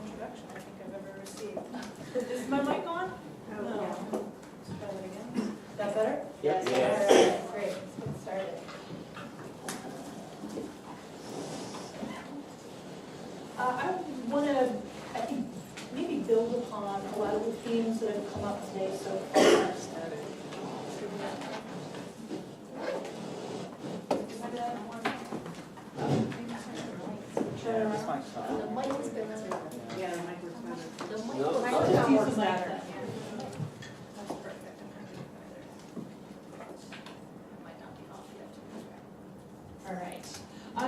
introduction I think I've ever received. Is my mic on? Oh, No. yeah. Let's try that again. Is that better? Yes. Yes. All right, great. Let's get started. I want to, I think, maybe build upon a lot of the themes that have come up today so far. Yeah, this mic's fine. The mic is better. Yeah, the mic works better. The mic No, works I I'll just better. use the works mic better. then. That's perfect. Might not be off yet. All right.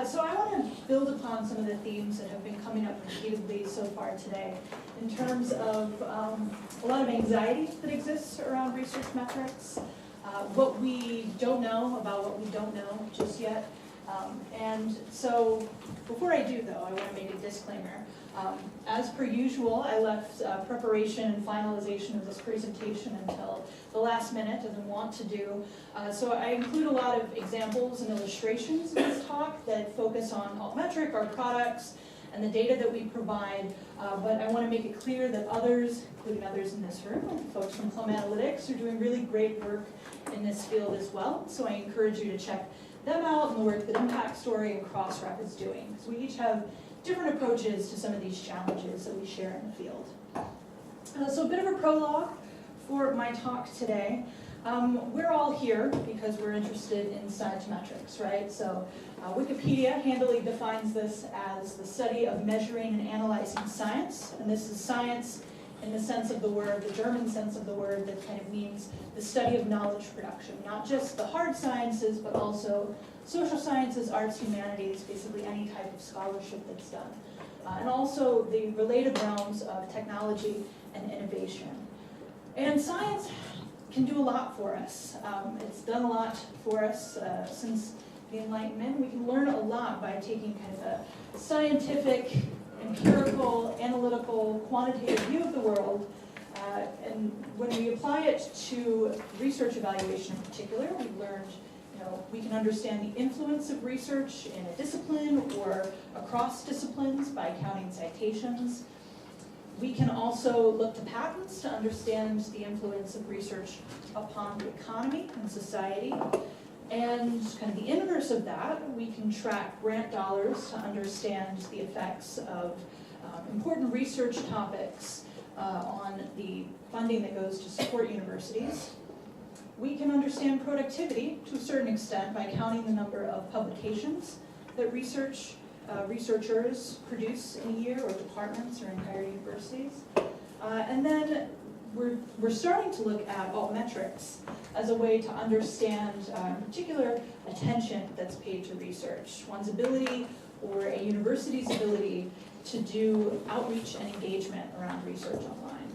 So I want to build upon some of the themes that have been coming up repeatedly so far today in terms of a lot of anxiety that exists around research metrics, what we don't know about what we don't know just yet. And so before I do, though, I want to make a disclaimer. As per usual, I left preparation and finalization of this presentation until the last minute, as I want to do. So I include a lot of examples and illustrations in this talk that focus on Altmetric, our products, and the data that we provide. But I want to make it clear that others, including others in this room, and folks from Plum Analytics, are doing really great work in this field as well. So I encourage you to check them out and the work that Impact Story and Crossref is doing. Because we each have different approaches to some of these challenges that we share in the field. So a bit of a prologue for my talk today. We're all here because we're interested in scientometrics, right? So Wikipedia handily defines this as the study of measuring and analyzing science. And this is science in the sense of the word, the German sense of the word, that kind of means the study of knowledge production, not just the hard sciences, but also social sciences, arts, humanities, basically any type of scholarship that's done. And also the related realms of technology and innovation. And science can do a lot for us. It's done a lot for us since the Enlightenment. We can learn a lot by taking kind of a scientific, empirical, analytical, quantitative view of the world. And when we apply it to research evaluation in particular, we've learned, we can understand the influence of research in a discipline or across disciplines by counting citations. We can also look to patents to understand the influence of research upon the economy and society. And kind of the inverse of that, we can track grant dollars to understand the effects of important research topics on the funding that goes to support universities. We can understand productivity to a certain extent by counting the number of publications that researchers produce in a year, or departments or entire universities. And then we're starting to look at altmetrics as a way to understand, in particular, attention that's paid to research, one's ability or a university's ability to do outreach and engagement around research online.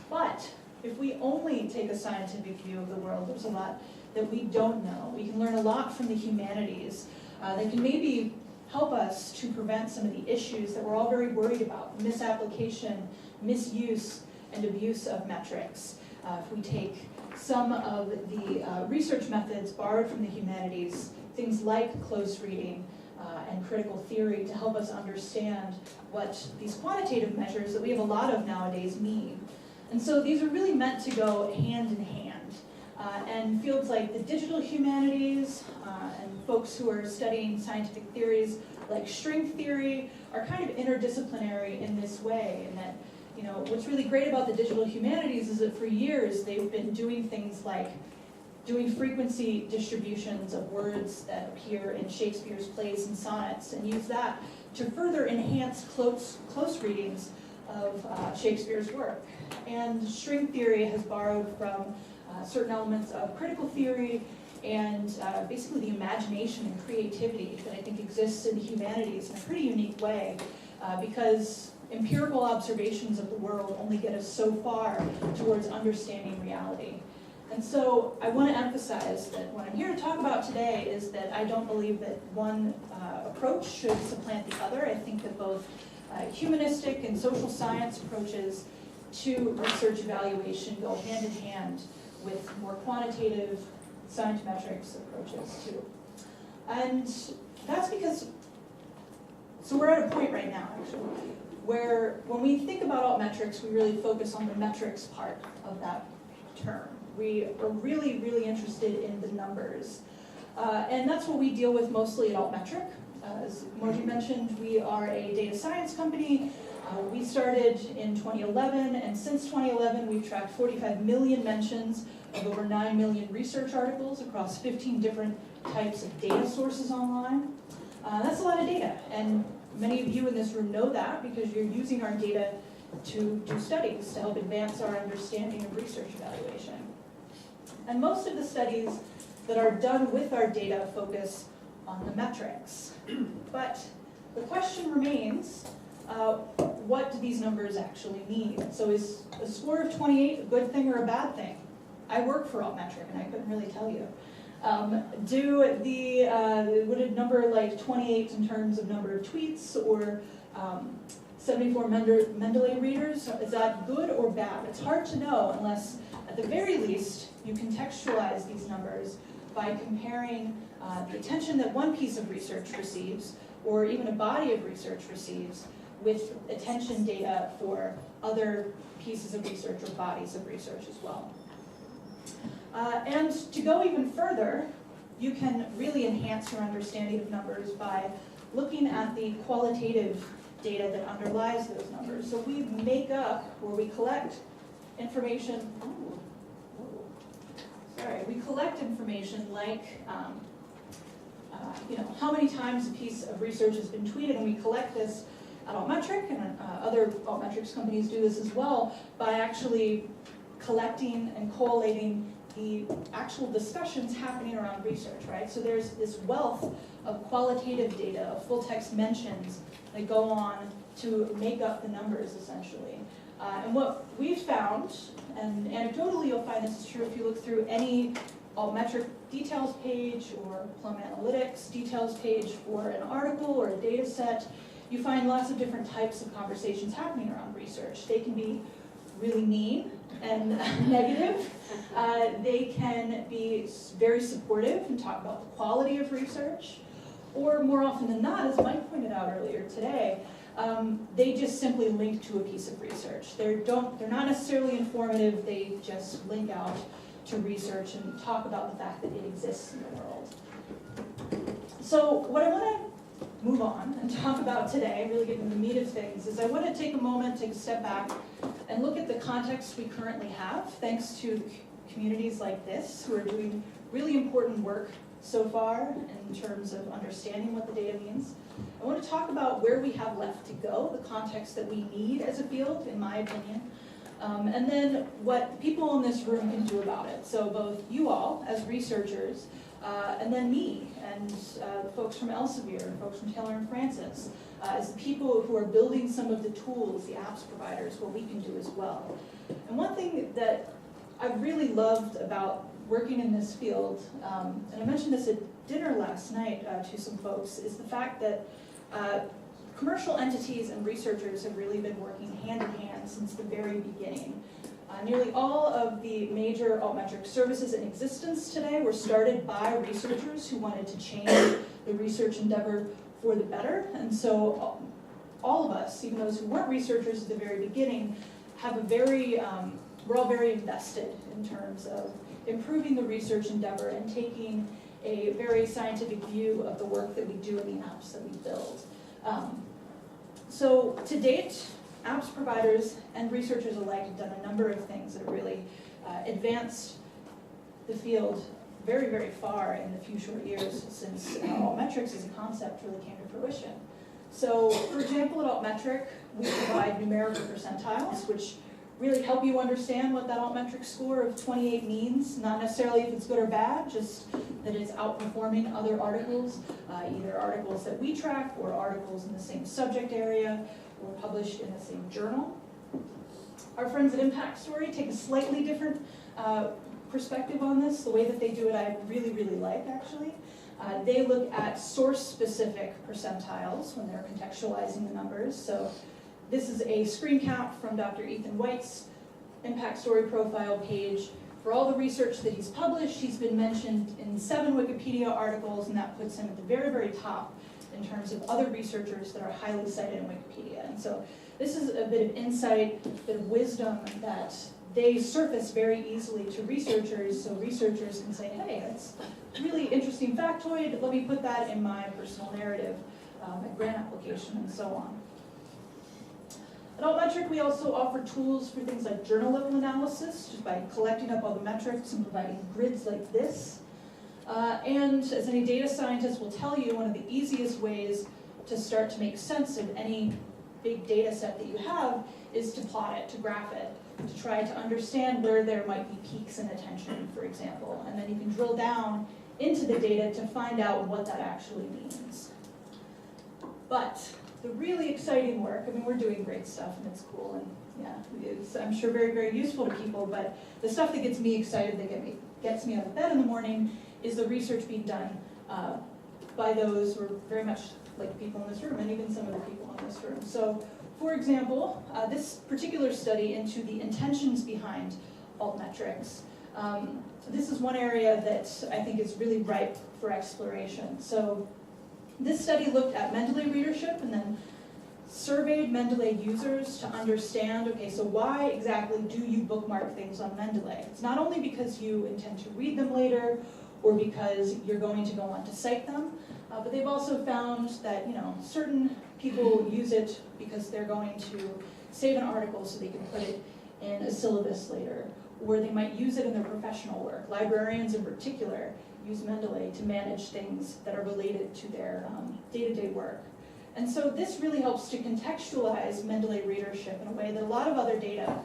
But if we only take a scientific view of the world, there's a lot that we don't know. We can learn a lot from the humanities that can maybe help us to prevent some of the issues that we're all very worried about: misapplication, misuse, and abuse of metrics. If we take some of the research methods borrowed from the humanities, things like close reading and critical theory, to help us understand what these quantitative measures that we have a lot of nowadays mean. And so these are really meant to go hand in hand. And fields like the digital humanities and folks who are studying scientific theories like string theory are kind of interdisciplinary in this way. And that, what's really great about the digital humanities is that for years they've been doing things like doing frequency distributions of words that appear in Shakespeare's plays and sonnets, and use that to further enhance close readings of Shakespeare's work. And string theory has borrowed from certain elements of critical theory and basically the imagination and creativity that I think exists in the humanities in a pretty unique way, because empirical observations of the world only get us so far towards understanding reality. And so I want to emphasize that what I'm here to talk about today is that I don't believe that one approach should supplant the other. I think that both humanistic and social science approaches to research evaluation go hand in hand with more quantitative scientometrics approaches too. And that's because, so we're at a point right now, actually, where when we think about altmetrics, we really focus on the metrics part of that term. We are really, really interested in the numbers. And that's what we deal with mostly at Altmetric. As Moji mentioned, we are a data science company. We started in 2011, and since 2011, we've tracked 45 million mentions of over 9 million research articles across 15 different types of data sources online. That's a lot of data, and many of you in this room know that because you're using our data to do studies to help advance our understanding of research evaluation. And most of the studies that are done with our data focus on the metrics. But the question remains, what do these numbers actually mean? So is a score of 28 a good thing or a bad thing? I work for Altmetric and I couldn't really tell you. Would a number like 28 in terms of number of tweets or 74 Mendeley readers, is that good or bad? It's hard to know unless, at the very least, you contextualize these numbers by comparing the attention that one piece of research receives, or even a body of research receives, with attention data for other pieces of research or bodies of research as well. And to go even further, you can really enhance your understanding of numbers by looking at the qualitative data that underlies those numbers. So we make up, or we collect information, we collect information like how many times a piece of research has been tweeted, and we collect this at Altmetric, and other Altmetrics companies do this as well, by actually collecting and collating the actual discussions happening around research, right? So there's this wealth of qualitative data, of full text mentions that go on to make up the numbers, essentially. And what we've found, and anecdotally you'll find this is true if you look through any Altmetric details page or Plum Analytics details page for an article or a data set, you find lots of different types of conversations happening around research. They can be really mean and negative. They can be very supportive and talk about the quality of research. Or more often than not, as Mike pointed out earlier today, they just simply link to a piece of research. They're not necessarily informative, they just link out to research and talk about the fact that it exists in the world. So what I want to move on and talk about today, really get into the meat of things, is I want to take a moment, take a step back, and look at the context we currently have, thanks to communities like this who are doing really important work so far in terms of understanding what the data means. I want to talk about where we have left to go, the context that we need as a field, in my opinion, and then what people in this room can do about it. So both you all as researchers, and then me, and the folks from Elsevier, and folks from Taylor and Francis, as the people who are building some of the tools, the apps providers, what we can do as well. And one thing that I've really loved about working in this field, and I mentioned this at dinner last night to some folks, is the fact that commercial entities and researchers have really been working hand in hand since the very beginning. Nearly all of the major Altmetric services in existence today were started by researchers who wanted to change the research endeavor for the better. And so all of us, even those who weren't researchers at the very beginning, have a very, we're all very invested in terms of improving the research endeavor and taking a very scientific view of the work that we do in the apps that we build. So to date, apps providers and researchers alike have done a number of things that have really advanced the field very, very far in the few short years since Altmetrics as a concept really came to fruition. So, for example, at Altmetric, we provide numerical percentiles, which really help you understand what that Altmetric score of 28 means, not necessarily if it's good or bad, just that it's outperforming other articles, either articles that we track or articles in the same subject area or published in the same journal. Our friends at Impact Story take a slightly different perspective on this. The way that they do it I really, really like, actually. They look at source-specific percentiles when they're contextualizing the numbers. So this is a screen cap from Dr. Ethan White's Impact Story profile page. For all the research that he's published, he's been mentioned in 7 Wikipedia articles, and that puts him at the very, very top in terms of other researchers that are highly cited in Wikipedia. And so this is a bit of insight, a bit of wisdom that they surface very easily to researchers, so researchers can say, hey, that's a really interesting factoid, let me put that in my personal narrative, my grant application, and so on. At Altmetric, we also offer tools for things like journal level analysis, just by collecting up all the metrics and providing grids like this. And as any data scientist will tell you, one of the easiest ways to start to make sense of any big data set that you have is to plot it, to graph it, to try to understand where there might be peaks in attention, for example. And then you can drill down into the data to find out what that actually means. But the really exciting work, I mean, we're doing great stuff and it's cool and yeah, it's, I'm sure very, very useful to people, but the stuff that gets me excited, that gets me out of bed in the morning, is the research being done by those who are very much like people in this room, and even some of the people in this room. So, for example, this particular study into the intentions behind Altmetrics. This is one area that I think is really ripe for exploration. So, this study looked at Mendeley readership and then surveyed Mendeley users to understand, okay, so why exactly do you bookmark things on Mendeley? It's not only because you intend to read them later or because you're going to go on to cite them, but they've also found that, you know, certain people use it because they're going to save an article so they can put it in a syllabus later, or they might use it in their professional work. Librarians in particular use Mendeley to manage things that are related to their day-to-day work. And so this really helps to contextualize Mendeley readership in a way that a lot of other data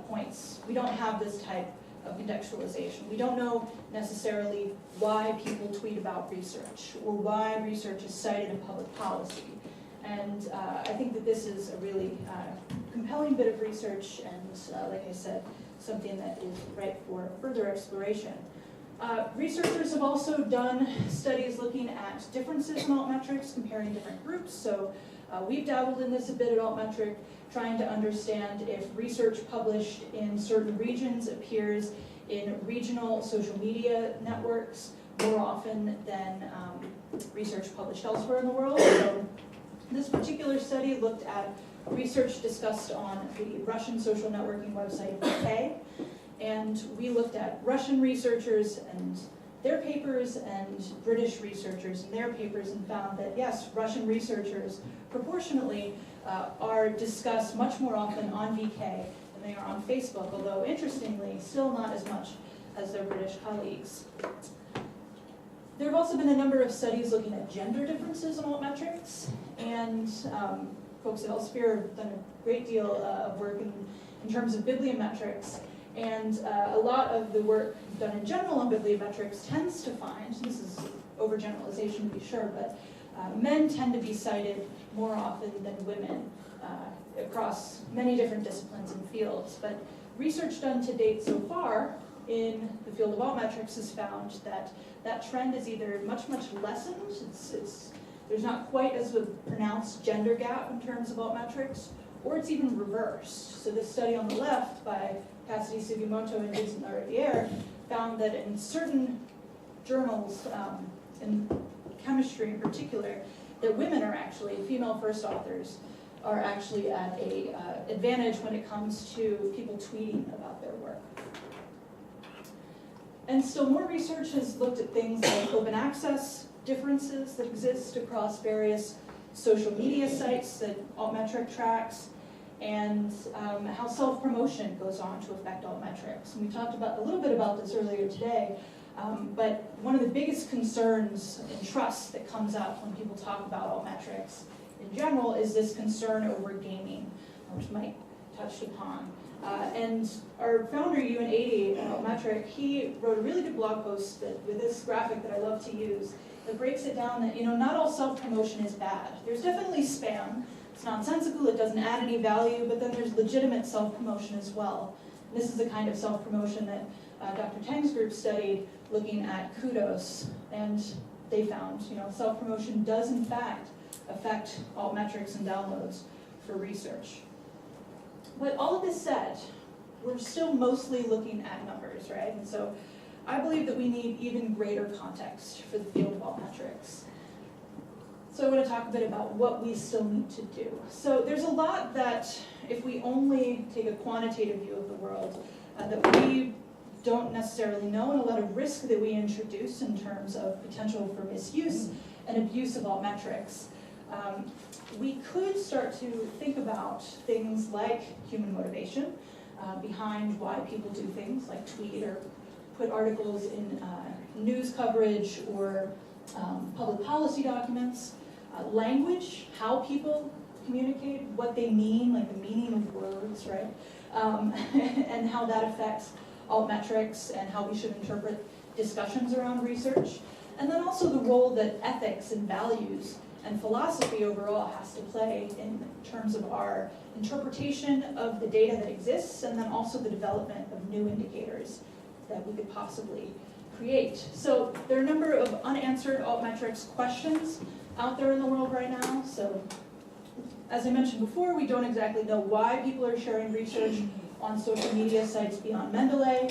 points, we don't have this type of contextualization. We don't know necessarily why people tweet about research or why research is cited in public policy. And I think that this is a really compelling bit of research and, like I said, something that is ripe for further exploration. Researchers have also done studies looking at differences in Altmetrics, comparing different groups. So we've dabbled in this a bit at Altmetric, trying to understand if research published in certain regions appears in regional social media networks more often than research published elsewhere in the world. So this particular study looked at research discussed on the Russian social networking website VK. And we looked at Russian researchers and their papers and British researchers and their papers and found that, yes, Russian researchers proportionately are discussed much more often on VK than they are on Facebook, although interestingly, still not as much as their British colleagues. There have also been a number of studies looking at gender differences in Altmetrics, and folks at Elsevier have done a great deal of work in terms of bibliometrics. And a lot of the work done in general on bibliometrics tends to find, this is overgeneralization to be sure, but men tend to be cited more often than women across many different disciplines and fields. But research done to date so far in the field of Altmetrics has found that that trend is either much, much lessened, there's not quite as a pronounced gender gap in terms of Altmetrics, or it's even reversed. So this study on the left by Cassidy Sugimoto and Vincent Lariviere found that in certain journals, in chemistry in particular, that women are actually, female first authors, are actually at a advantage when it comes to people tweeting about their work. And still more research has looked at things like open access differences that exist across various social media sites that Altmetric tracks, and how self-promotion goes on to affect Altmetrics. And we talked about a little bit about this earlier today, but one of the biggest concerns in trust that comes up when people talk about Altmetrics in general is this concern over gaming, which Mike touched upon. And our founder, Ewan Adey at Altmetric, he wrote a really good blog post that, with this graphic that I love to use, that breaks it down that, you know, not all self-promotion is bad. There's definitely spam. It's nonsensical, it doesn't add any value, but then there's legitimate self-promotion as well. And this is the kind of self-promotion that Dr. Tang's group studied, looking at kudos, and they found, you know, self-promotion does in fact affect Altmetrics and downloads for research. But all of this said, we're still mostly looking at numbers, right? And so I believe that we need even greater context for the field of Altmetrics. So I want to talk a bit about what we still need to do. So there's a lot that, if we only take a quantitative view of the world, that we don't necessarily know, and a lot of risk that we introduce in terms of potential for misuse and abuse of altmetrics. We could start to think about things like human motivation behind why people do things like tweet or put articles in news coverage or public policy documents. Language, how people communicate, what they mean, like the meaning of words, right? And how that affects altmetrics and how we should interpret discussions around research. And then also the role that ethics and values and philosophy overall has to play in terms of our interpretation of the data that exists, and then also the development of new indicators that we could possibly create. So there are a number of unanswered altmetrics questions out there in the world right now. So as I mentioned before, we don't exactly know why people are sharing research on social media sites beyond Mendeley.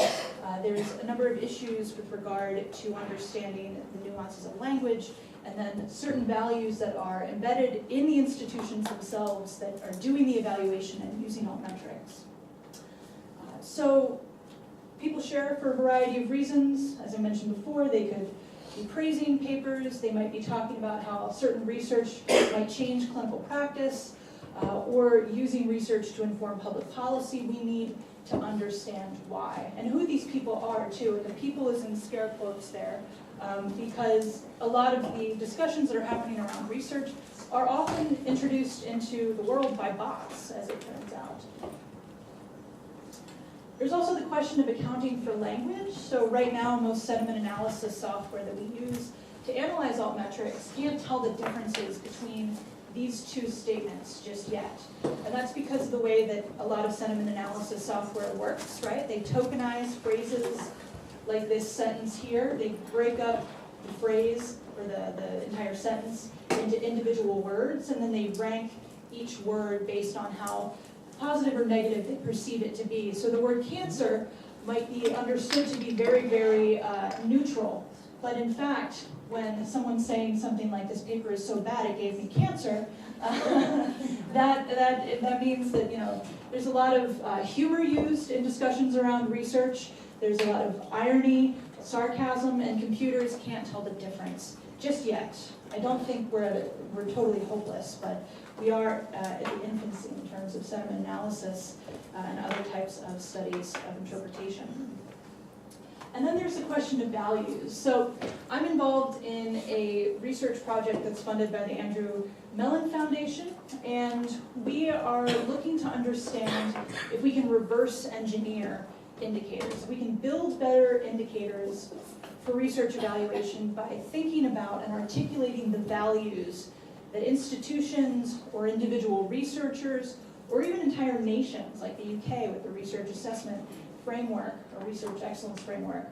There's a number of issues with regard to understanding the nuances of language, and then certain values that are embedded in the institutions themselves that are doing the evaluation and using altmetrics. So people share for a variety of reasons. As I mentioned before, they could be praising papers, they might be talking about how certain research might change clinical practice, or using research to inform public policy. We need to understand why, and who these people are too, and the people is in scare quotes there, because a lot of the discussions that are happening around research are often introduced into the world by bots, as it turns out. There's also the question of accounting for language. So right now, most sentiment analysis software that we use to analyze altmetrics can't tell the differences between these two statements just yet. And that's because of the way that a lot of sentiment analysis software works, right? They tokenize phrases like this sentence here. They break up the phrase or the entire sentence into individual words, and then they rank each word based on how positive or negative they perceive it to be. So the word cancer might be understood to be very, very neutral. But in fact, when someone's saying something like, this paper is so bad it gave me cancer, that means that, you know, there's a lot of humor used in discussions around research. There's a lot of irony, sarcasm, and computers can't tell the difference just yet. I don't think we're totally hopeless, but we are at the infancy in terms of sentiment analysis and other types of studies of interpretation. And then there's the question of values. So I'm involved in a research project that's funded by the Andrew Mellon Foundation, and we are looking to understand if we can reverse engineer indicators. We can build better indicators for research evaluation by thinking about and articulating the values that institutions or individual researchers or even entire nations like the UK with the research assessment framework or research excellence framework,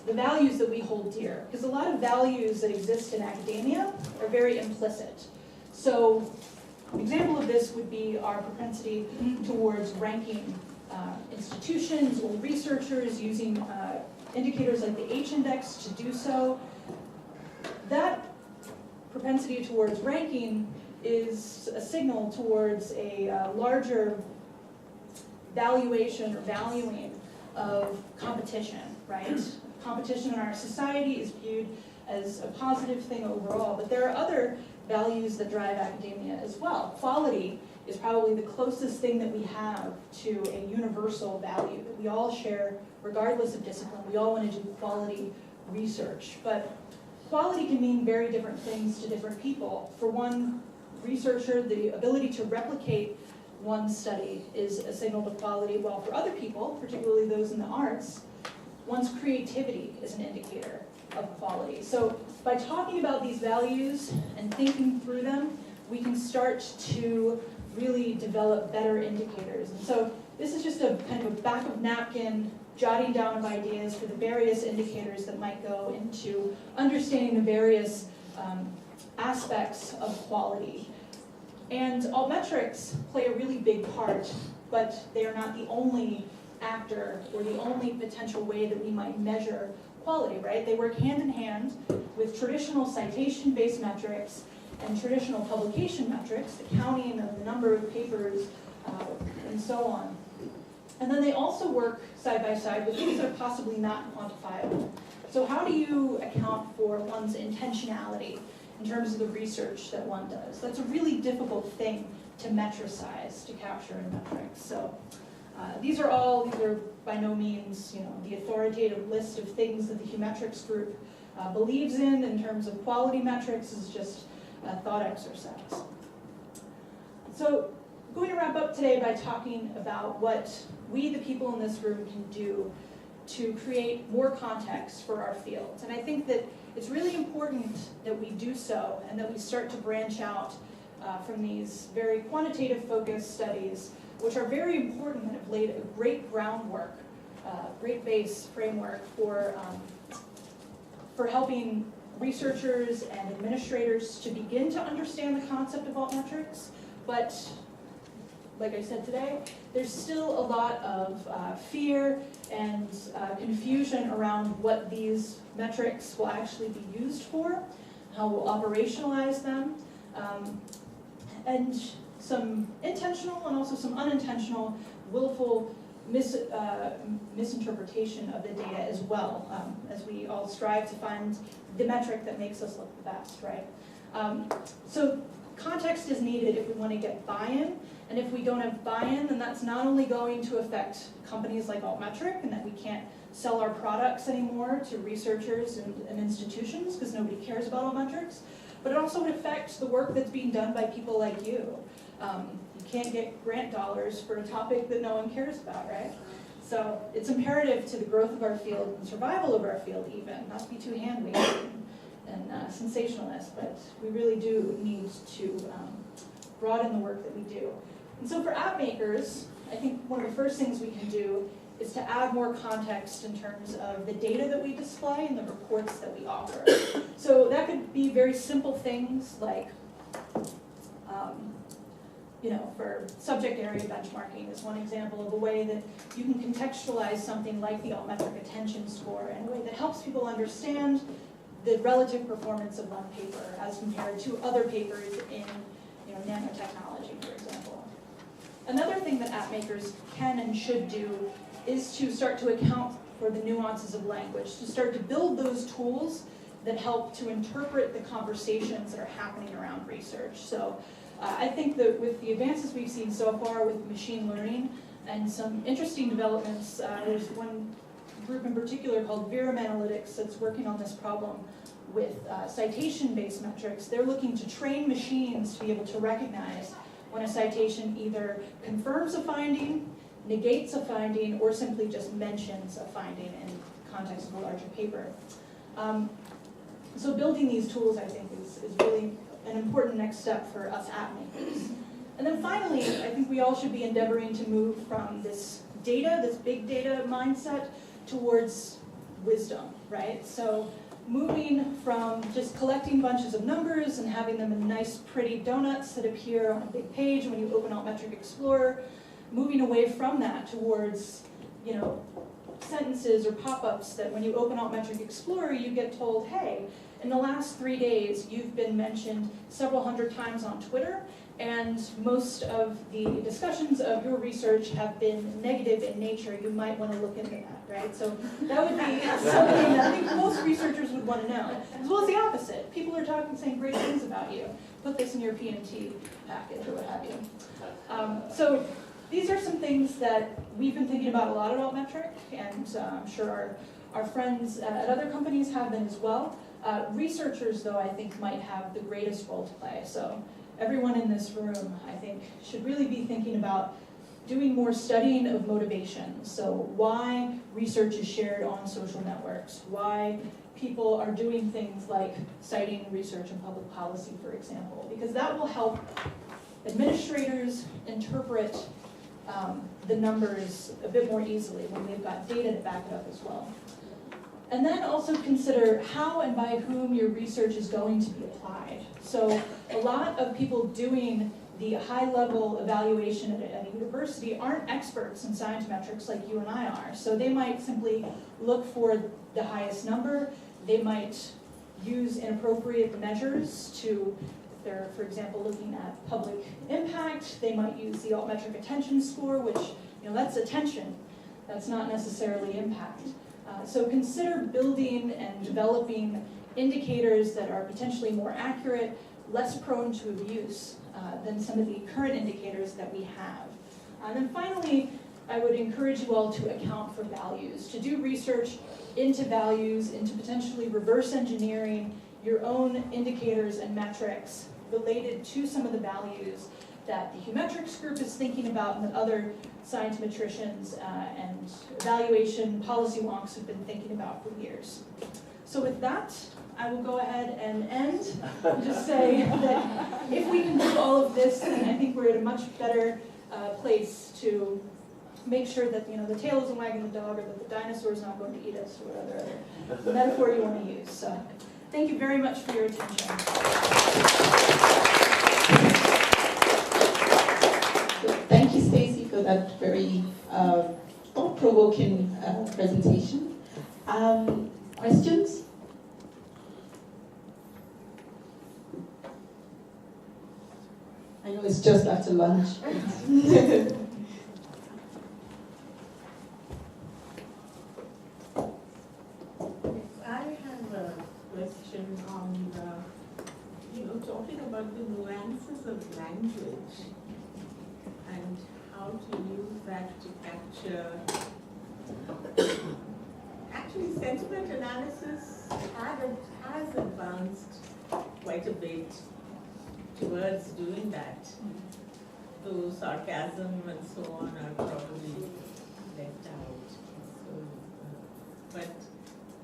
the values that we hold dear. Because a lot of values that exist in academia are very implicit. So an example of this would be our propensity towards ranking institutions or researchers using indicators like the H-index to do so. That propensity towards ranking is a signal towards a larger valuation or valuing of competition, right? Competition in our society is viewed as a positive thing overall, but there are other values that drive academia as well. Quality is probably the closest thing that we have to a universal value that we all share regardless of discipline. We all want to do quality research, but quality can mean very different things to different people. For one researcher, the ability to replicate one study is a signal to quality, while for other people, particularly those in the arts, one's creativity is an indicator of quality. So by talking about these values and thinking through them, we can start to really develop better indicators. And so this is just a kind of a back of napkin jotting down of ideas for the various indicators that might go into understanding the various aspects of quality. And altmetrics play a really big part, but they are not the only actor or the only potential way that we might measure quality, right? They work hand in hand with traditional citation-based metrics and traditional publication metrics, the counting of the number of papers, and so on. And then they also work side by side with things that are possibly not quantifiable. So how do you account for one's intentionality in terms of the research that one does? That's a really difficult thing to metricize, to capture in metrics. So these are by no means, the authoritative list of things that the Humetrics group believes in terms of quality metrics. Is just a thought exercise. So I'm going to wrap up today by talking about what we, the people in this room, can do to create more context for our field. And I think that it's really important that we do so and that we start to branch out from these very quantitative focused studies, which are very important and have laid a great groundwork, great base framework for helping researchers and administrators to begin to understand the concept of altmetrics. But like I said today, there's still a lot of fear and confusion around what these metrics will actually be used for, how we'll operationalize them, and some intentional and also some unintentional, willful misinterpretation of the data as well, as we all strive to find the metric that makes us look the best, right? So context is needed if we want to get buy-in, and if we don't have buy-in, then that's not only going to affect companies like Altmetric, and that we can't sell our products anymore to researchers and institutions because nobody cares about Altmetrics, but it also would affect the work that's being done by people like you. You can't get grant dollars for a topic that no one cares about, right? So it's imperative to the growth of our field and survival of our field even, not to be too hand-wavy and sensationalist, but we really do need to broaden the work that we do. And so for app makers, I think one of the first things we can do is to add more context in terms of the data that we display and the reports that we offer. So that could be very simple things like, for subject area benchmarking is one example of a way that you can contextualize something like the Altmetric attention score in a way that helps people understand the relative performance of one paper as compared to other papers in nanotechnology, for example. Another thing that app makers can and should do is to start to account for the nuances of language, to start to build those tools that help to interpret the conversations that are happening around research. So I think that with the advances we've seen so far with machine learning and some interesting developments, there's one group in particular called Virum Analytics that's working on this problem with citation-based metrics. They're looking to train machines to be able to recognize when a citation either confirms a finding, negates a finding, or simply just mentions a finding in context of a larger paper. So building these tools, I think, is really an important next step for us app makers. And then finally, I think we all should be endeavoring to move from this data, this big data mindset, towards wisdom, right? So moving from just collecting bunches of numbers and having them in nice, pretty donuts that appear on a big page when you open Altmetric Explorer, moving away from that towards, sentences or pop-ups that when you open Altmetric Explorer, you get told, hey, in the last 3 days, you've been mentioned several hundred times on Twitter, and most of the discussions of your research have been negative in nature. You might want to look into that, right? So that would be something that I think most researchers would want to know. As well as the opposite. People are saying great things about you. Put this in your PMT package or what have you. So these are some things that we've been thinking about a lot at Altmetric, and I'm sure our friends at other companies have been as well. Researchers, though, I think might have the greatest role to play. So everyone in this room, I think, should really be thinking about doing more studying of motivation. So why research is shared on social networks, why people are doing things like citing research in public policy, for example, because that will help administrators interpret the numbers a bit more easily when they've got data to back it up as well. And then also consider how and by whom your research is going to be applied. So a lot of people doing the high-level evaluation at a university aren't experts in science metrics like you and I are. So they might simply look for the highest number. They might use inappropriate measures to they're, for example, looking at public impact, they might use the Altmetric attention score, which, that's attention. That's not necessarily impact. So consider building and developing indicators that are potentially more accurate, less prone to abuse than some of the current indicators that we have. And then finally, I would encourage you all to account for values, to do research into values, into potentially reverse engineering your own indicators and metrics related to some of the values that the Humetrics group is thinking about and that other scientometricians and evaluation policy wonks have been thinking about for years. So with that, I will go ahead and end and just say that if we can do all of this, then I think we're at a much better place to make sure that the tail isn't wagging the dog, or that the dinosaur's not going to eat us, or whatever other metaphor you want to use. So thank you very much for your attention. Thank you, Stacy, for that very thought-provoking presentation. Questions? I know it's just after lunch. I have a question on talking about the nuances of language and how to use that to capture. Actually, sentiment analysis has advanced quite a bit towards doing that. Though sarcasm and so on are probably left out. So, but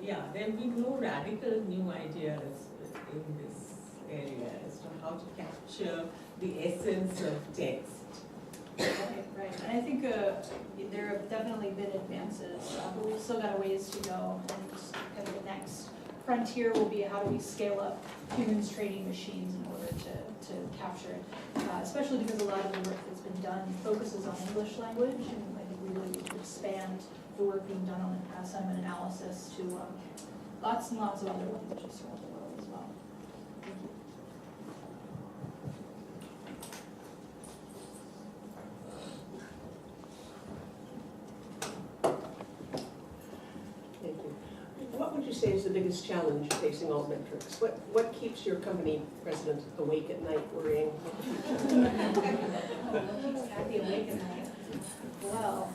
yeah, there have been no radical new ideas in this area as to how to capture the essence of text. Right. And I think there have definitely been advances, but we've still got a ways to go. And kind of the next frontier will be how do we scale up humans training machines in order to capture it, especially because a lot of the work that's been done focuses on English language, and I think we really need to expand the work being done on sentiment analysis to lots and lots of other languages around the world as well. Thank you. Thank you. What would you say is the biggest challenge facing Altmetrics? What keeps your company president awake at night worrying? Happy awake at night. Well,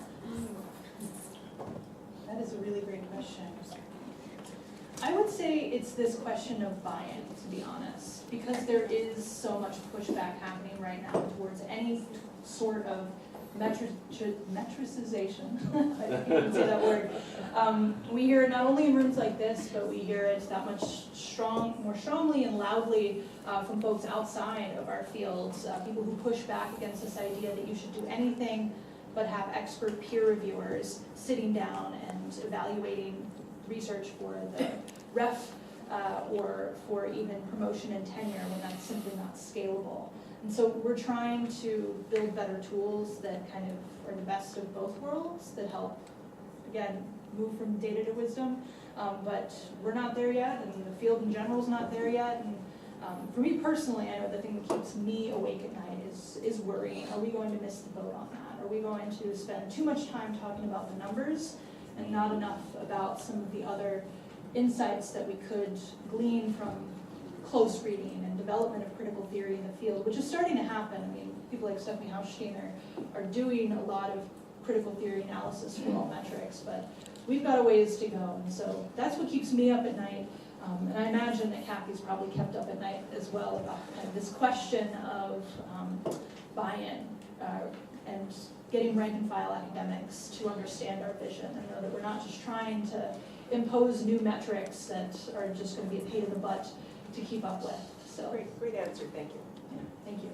that is a really great question. I would say it's this question of buy-in, to be honest, because there is so much pushback happening right now towards any sort of metricization. I think you can say that word. We hear it not only in rooms like this, but we hear it that much more strongly and loudly from folks outside of our fields, people who push back against this idea that you should do anything but have expert peer reviewers sitting down and evaluating research for the ref or for even promotion and tenure when that's simply not scalable. And so we're trying to build better tools that kind of are the best of both worlds, that help, again, move from data to wisdom. But we're not there yet, and the field in general is not there yet. And for me personally, I know the thing that keeps me awake at night is worrying. Are we going to miss the boat on that? Are we going to spend too much time talking about the numbers and not enough about some of the other insights that we could glean from close reading and development of critical theory in the field, which is starting to happen. I mean, people like Stephanie Haustein are doing a lot of critical theory analysis for Altmetrics, but we've got a ways to go, and so that's what keeps me up at night. And I imagine that Kathy's probably kept up at night as well about kind of this question of buy-in and getting rank and file academics to understand our vision and know that we're not just trying to impose new metrics that are just going to be a pain in the butt to keep up with. So Great answer, thank you. yeah, thank you.